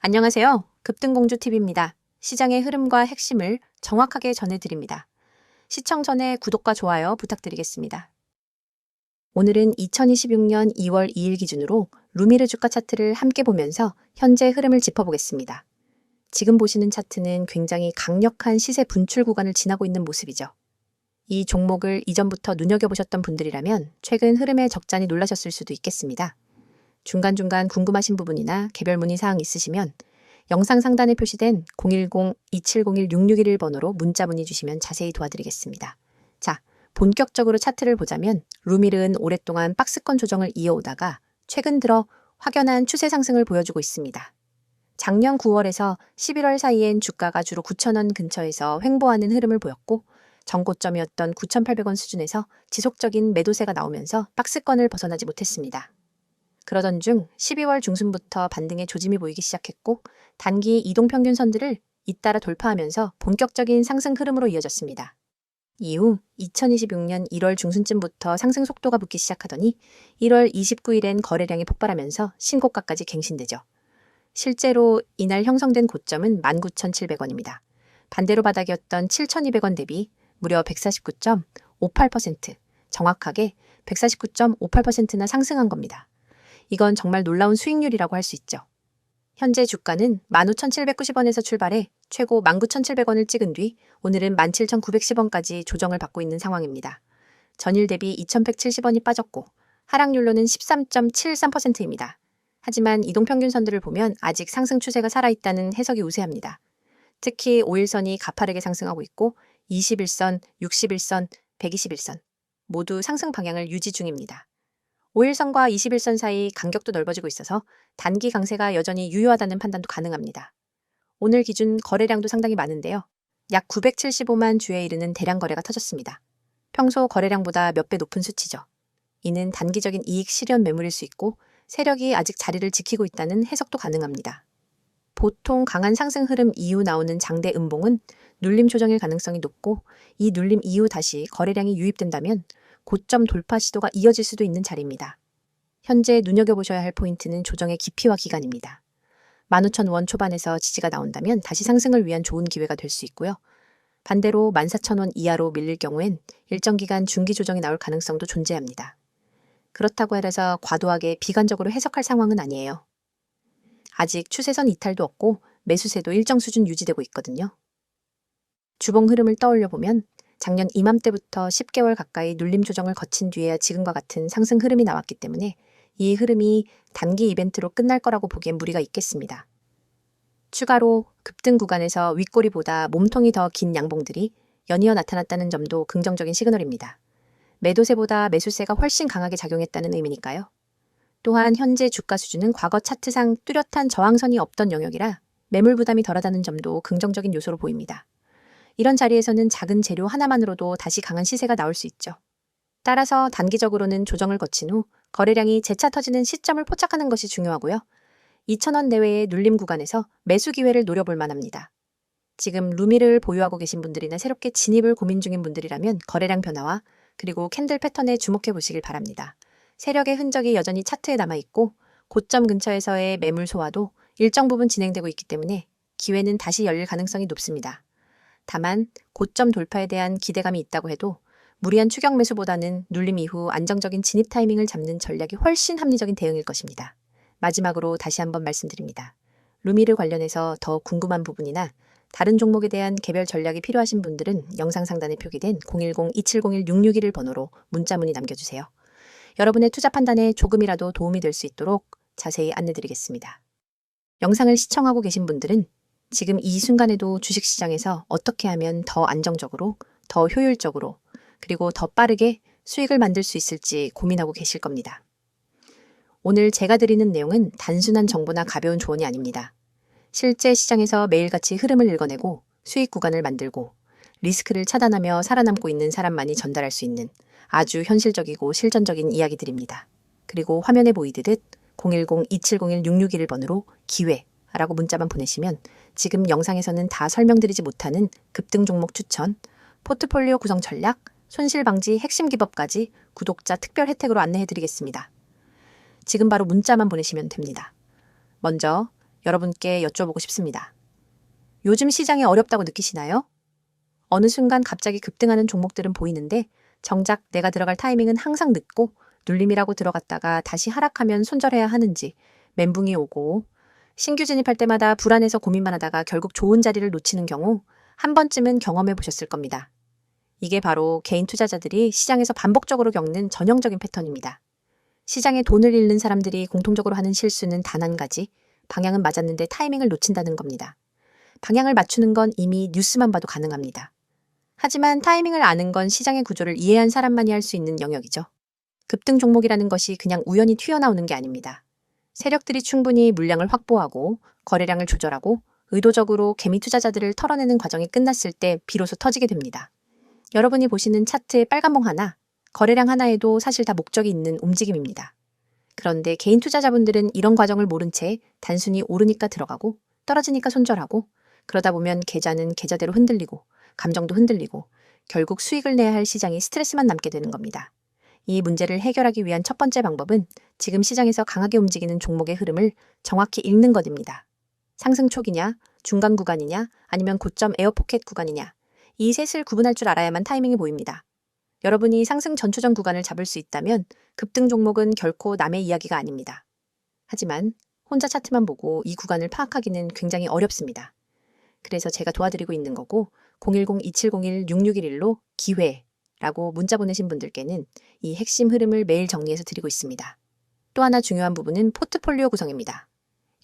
안녕하세요. 급등공주TV입니다. 시장의 흐름과 핵심을 정확하게 전해드립니다. 시청 전에 구독과 좋아요 부탁드리겠습니다. 오늘은 2026년 2월 2일 기준으로 루미르 주가 차트를 함께 보면서 현재 흐름을 짚어보겠습니다. 지금 보시는 차트는 굉장히 강력한 시세 분출 구간을 지나고 있는 모습이죠. 이 종목을 이전부터 눈여겨보셨던 분들이라면 최근 흐름에 적잖이 놀라셨을 수도 있겠습니다. 중간중간 궁금하신 부분이나 개별 문의사항 있으시면 영상 상단에 표시된 010-2701-6611번으로 문자 문의 주시면 자세히 도와드리겠습니다. 자, 본격적으로 차트를 보자면 루미르는 오랫동안 박스권 조정을 이어오다가 최근 들어 확연한 추세 상승을 보여주고 있습니다. 작년 9월에서 11월 사이엔 주가가 주로 9,000원 근처에서 횡보하는 흐름을 보였고 전고점이었던 9,800원 수준에서 지속적인 매도세가 나오면서 박스권을 벗어나지 못했습니다. 그러던 중 12월 중순부터 반등의 조짐이 보이기 시작했고 단기 이동평균선들을 잇따라 돌파하면서 본격적인 상승 흐름으로 이어졌습니다. 이후 2026년 1월 중순쯤부터 상승 속도가 붙기 시작하더니 1월 29일엔 거래량이 폭발하면서 신고가까지 갱신되죠. 실제로 이날 형성된 고점은 19,700원입니다. 반대로 바닥이었던 7,200원 대비 무려 149.58%, 정확하게 149.58%나 상승한 겁니다. 이건 정말 놀라운 수익률이라고 할 수 있죠. 현재 주가는 15,790원에서 출발해 최고 19,700원을 찍은 뒤 오늘은 17,910원까지 조정을 받고 있는 상황입니다. 전일 대비 2,170원이 빠졌고 하락률로는 13.73%입니다. 하지만 이동평균선들을 보면 아직 상승 추세가 살아있다는 해석이 우세합니다. 특히 5일선이 가파르게 상승하고 있고 21선, 61선, 121선 모두 상승 방향을 유지 중입니다. 5일선과 21선 사이 간격도 넓어지고 있어서 단기 강세가 여전히 유효하다는 판단도 가능합니다. 오늘 기준 거래량도 상당히 많은데요. 약 975만 주에 이르는 대량 거래가 터졌습니다. 평소 거래량보다 몇 배 높은 수치죠. 이는 단기적인 이익 실현 매물일 수 있고 세력이 아직 자리를 지키고 있다는 해석도 가능합니다. 보통 강한 상승 흐름 이후 나오는 장대 음봉은 눌림 조정일 가능성이 높고 이 눌림 이후 다시 거래량이 유입된다면 고점 돌파 시도가 이어질 수도 있는 자리입니다. 현재 눈여겨보셔야 할 포인트는 조정의 깊이와 기간입니다. 15,000원 초반에서 지지가 나온다면 다시 상승을 위한 좋은 기회가 될 수 있고요. 반대로 14,000원 이하로 밀릴 경우엔 일정 기간 중기 조정이 나올 가능성도 존재합니다. 그렇다고 해서 과도하게 비관적으로 해석할 상황은 아니에요. 아직 추세선 이탈도 없고 매수세도 일정 수준 유지되고 있거든요. 주봉 흐름을 떠올려 보면 작년 이맘때부터 10개월 가까이 눌림 조정을 거친 뒤에야 지금과 같은 상승 흐름이 나왔기 때문에 이 흐름이 단기 이벤트로 끝날 거라고 보기엔 무리가 있겠습니다. 추가로 급등 구간에서 윗꼬리보다 몸통이 더 긴 양봉들이 연이어 나타났다는 점도 긍정적인 시그널입니다. 매도세보다 매수세가 훨씬 강하게 작용했다는 의미니까요. 또한 현재 주가 수준은 과거 차트상 뚜렷한 저항선이 없던 영역이라 매물 부담이 덜하다는 점도 긍정적인 요소로 보입니다. 이런 자리에서는 작은 재료 하나만으로도 다시 강한 시세가 나올 수 있죠. 따라서 단기적으로는 조정을 거친 후 거래량이 재차 터지는 시점을 포착하는 것이 중요하고요. 2,000원 내외의 눌림 구간에서 매수 기회를 노려볼 만합니다. 지금 루미를 보유하고 계신 분들이나 새롭게 진입을 고민 중인 분들이라면 거래량 변화와 그리고 캔들 패턴에 주목해 보시길 바랍니다. 세력의 흔적이 여전히 차트에 남아있고 고점 근처에서의 매물 소화도 일정 부분 진행되고 있기 때문에 기회는 다시 열릴 가능성이 높습니다. 다만 고점 돌파에 대한 기대감이 있다고 해도 무리한 추격 매수보다는 눌림 이후 안정적인 진입 타이밍을 잡는 전략이 훨씬 합리적인 대응일 것입니다. 마지막으로 다시 한번 말씀드립니다. 루미르 관련해서 더 궁금한 부분이나 다른 종목에 대한 개별 전략이 필요하신 분들은 영상 상단에 표기된 010-2701-6611 번호로 문자 문의 남겨주세요. 여러분의 투자 판단에 조금이라도 도움이 될 수 있도록 자세히 안내드리겠습니다. 영상을 시청하고 계신 분들은 지금 이 순간에도 주식시장에서 어떻게 하면 더 안정적으로, 더 효율적으로, 그리고 더 빠르게 수익을 만들 수 있을지 고민하고 계실 겁니다. 오늘 제가 드리는 내용은 단순한 정보나 가벼운 조언이 아닙니다. 실제 시장에서 매일같이 흐름을 읽어내고 수익 구간을 만들고 리스크를 차단하며 살아남고 있는 사람만이 전달할 수 있는 아주 현실적이고 실전적인 이야기들입니다. 그리고 화면에 보이듯 010-2701-6611 번호로 기회라고 문자만 보내시면 지금 영상에서는 다 설명드리지 못하는 급등 종목 추천, 포트폴리오 구성 전략, 손실 방지 핵심 기법까지 구독자 특별 혜택으로 안내해드리겠습니다. 지금 바로 문자만 보내시면 됩니다. 먼저 여러분께 여쭤보고 싶습니다. 요즘 시장이 어렵다고 느끼시나요? 어느 순간 갑자기 급등하는 종목들은 보이는데 정작 내가 들어갈 타이밍은 항상 늦고 눌림이라고 들어갔다가 다시 하락하면 손절해야 하는지 멘붕이 오고 신규 진입할 때마다 불안해서 고민만 하다가 결국 좋은 자리를 놓치는 경우 한 번쯤은 경험해 보셨을 겁니다. 이게 바로 개인 투자자들이 시장에서 반복적으로 겪는 전형적인 패턴입니다. 시장에 돈을 잃는 사람들이 공통적으로 하는 실수는 단 한 가지, 방향은 맞았는데 타이밍을 놓친다는 겁니다. 방향을 맞추는 건 이미 뉴스만 봐도 가능합니다. 하지만 타이밍을 아는 건 시장의 구조를 이해한 사람만이 할 수 있는 영역이죠. 급등 종목이라는 것이 그냥 우연히 튀어나오는 게 아닙니다. 세력들이 충분히 물량을 확보하고 거래량을 조절하고 의도적으로 개미 투자자들을 털어내는 과정이 끝났을 때 비로소 터지게 됩니다. 여러분이 보시는 차트의 빨간봉 하나, 거래량 하나에도 사실 다 목적이 있는 움직임입니다. 그런데 개인 투자자분들은 이런 과정을 모른 채 단순히 오르니까 들어가고 떨어지니까 손절하고 그러다 보면 계좌는 계좌대로 흔들리고 감정도 흔들리고 결국 수익을 내야 할 시장이 스트레스만 남게 되는 겁니다. 이 문제를 해결하기 위한 첫 번째 방법은 지금 시장에서 강하게 움직이는 종목의 흐름을 정확히 읽는 것입니다. 상승 초기냐, 중간 구간이냐, 아니면 고점 에어포켓 구간이냐, 이 셋을 구분할 줄 알아야만 타이밍이 보입니다. 여러분이 상승 전초전 구간을 잡을 수 있다면 급등 종목은 결코 남의 이야기가 아닙니다. 하지만 혼자 차트만 보고 이 구간을 파악하기는 굉장히 어렵습니다. 그래서 제가 도와드리고 있는 거고 010-2701-6611로 기회라고 문자 보내신 분들께는 이 핵심 흐름을 매일 정리해서 드리고 있습니다. 또 하나 중요한 부분은 포트폴리오 구성입니다.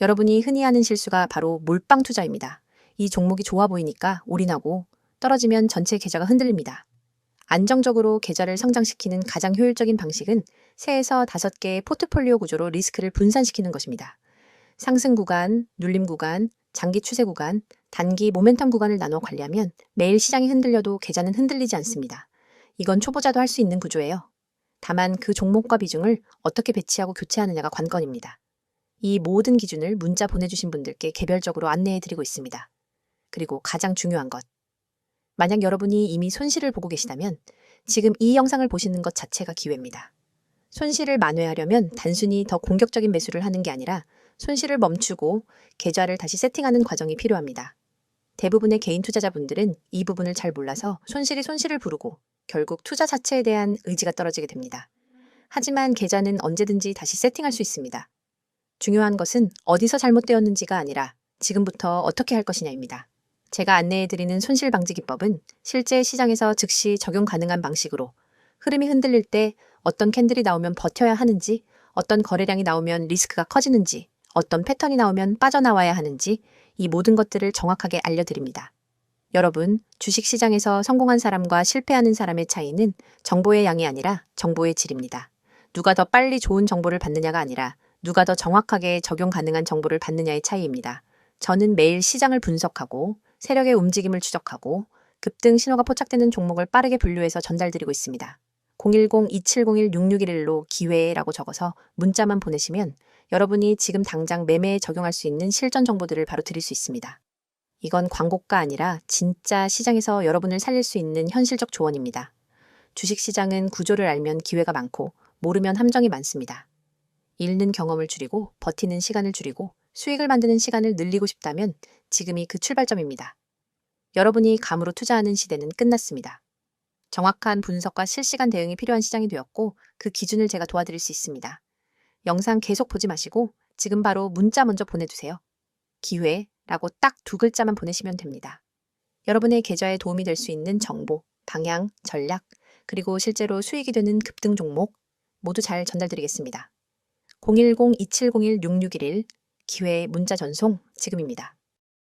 여러분이 흔히 하는 실수가 바로 몰빵 투자입니다. 이 종목이 좋아 보이니까 올인하고 떨어지면 전체 계좌가 흔들립니다. 안정적으로 계좌를 성장시키는 가장 효율적인 방식은 3에서 5개의 포트폴리오 구조로 리스크를 분산시키는 것입니다. 상승 구간, 눌림 구간, 장기 추세 구간, 단기 모멘텀 구간을 나눠 관리하면 매일 시장이 흔들려도 계좌는 흔들리지 않습니다. 이건 초보자도 할 수 있는 구조예요. 다만 그 종목과 비중을 어떻게 배치하고 교체하느냐가 관건입니다. 이 모든 기준을 문자 보내주신 분들께 개별적으로 안내해드리고 있습니다. 그리고 가장 중요한 것. 만약 여러분이 이미 손실을 보고 계시다면 지금 이 영상을 보시는 것 자체가 기회입니다. 손실을 만회하려면 단순히 더 공격적인 매수를 하는 게 아니라 손실을 멈추고 계좌를 다시 세팅하는 과정이 필요합니다. 대부분의 개인 투자자분들은 이 부분을 잘 몰라서 손실이 손실을 부르고 결국 투자 자체에 대한 의지가 떨어지게 됩니다. 하지만 계좌는 언제든지 다시 세팅할 수 있습니다. 중요한 것은 어디서 잘못되었는지가 아니라 지금부터 어떻게 할 것이냐입니다. 제가 안내해드리는 손실 방지 기법은 실제 시장에서 즉시 적용 가능한 방식으로 흐름이 흔들릴 때 어떤 캔들이 나오면 버텨야 하는지, 어떤 거래량이 나오면 리스크가 커지는지, 어떤 패턴이 나오면 빠져나와야 하는지 이 모든 것들을 정확하게 알려드립니다. 여러분, 주식시장에서 성공한 사람과 실패하는 사람의 차이는 정보의 양이 아니라 정보의 질입니다. 누가 더 빨리 좋은 정보를 받느냐가 아니라 누가 더 정확하게 적용 가능한 정보를 받느냐의 차이입니다. 저는 매일 시장을 분석하고 세력의 움직임을 추적하고 급등 신호가 포착되는 종목을 빠르게 분류해서 전달드리고 있습니다. 010-2701-6611로 기회라고 적어서 문자만 보내시면 여러분이 지금 당장 매매에 적용할 수 있는 실전 정보들을 바로 드릴 수 있습니다. 이건 광고가 아니라 진짜 시장에서 여러분을 살릴 수 있는 현실적 조언입니다. 주식시장은 구조를 알면 기회가 많고 모르면 함정이 많습니다. 잃는 경험을 줄이고 버티는 시간을 줄이고 수익을 만드는 시간을 늘리고 싶다면 지금이 그 출발점입니다. 여러분이 감으로 투자하는 시대는 끝났습니다. 정확한 분석과 실시간 대응이 필요한 시장이 되었고 그 기준을 제가 도와드릴 수 있습니다. 영상 계속 보지 마시고 지금 바로 문자 먼저 보내주세요. 기회라고 딱 2글자만 보내시면 됩니다. 여러분의 계좌에 도움이 될 수 있는 정보, 방향, 전략, 그리고 실제로 수익이 되는 급등 종목 모두 잘 전달드리겠습니다. 010-2701-6611 기회의 문자 전송 지금입니다.